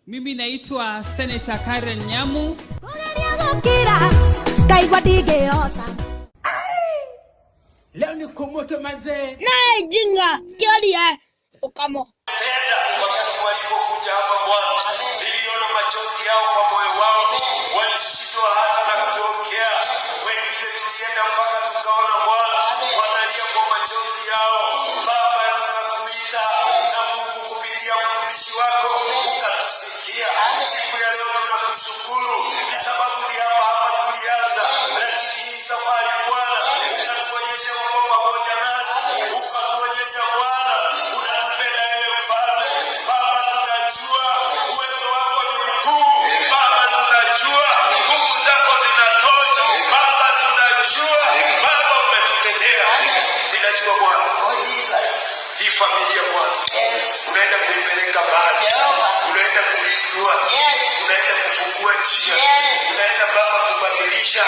Mimi naitwa Senator Karen Nyamu. Leo ni kumoto manze. Na jinga kialia ukamo. Wakati walipokuja hapa Bwana, niliona machozi yao kwa moyo wao, walishindwa hata na kuongea. Wengine tulienda mpaka tukaona Bwana wanalia kwa machozi yao. Baba, tunakuita na Mungu kupitia mtumishi wako ukatusikia. Siku ya leo tunakushukuru ni sababu ni hapa tulianza, lakini hii safari Bwana ukatuonyesha uko pamoja nasi, ukatuonyesha Bwana unatupenda wewe Mfalme. Baba, tunajua uwezo wako ni mkuu. Baba, tunajua nguvu zako zinatosha. Baba, tunajua Baba umetutendea. Ninajua Bwana hii familia Bwana unaenda kuipeleka mbali, unaenda kuinua, unaenda kufungua njia, unaenda Baba kubadilisha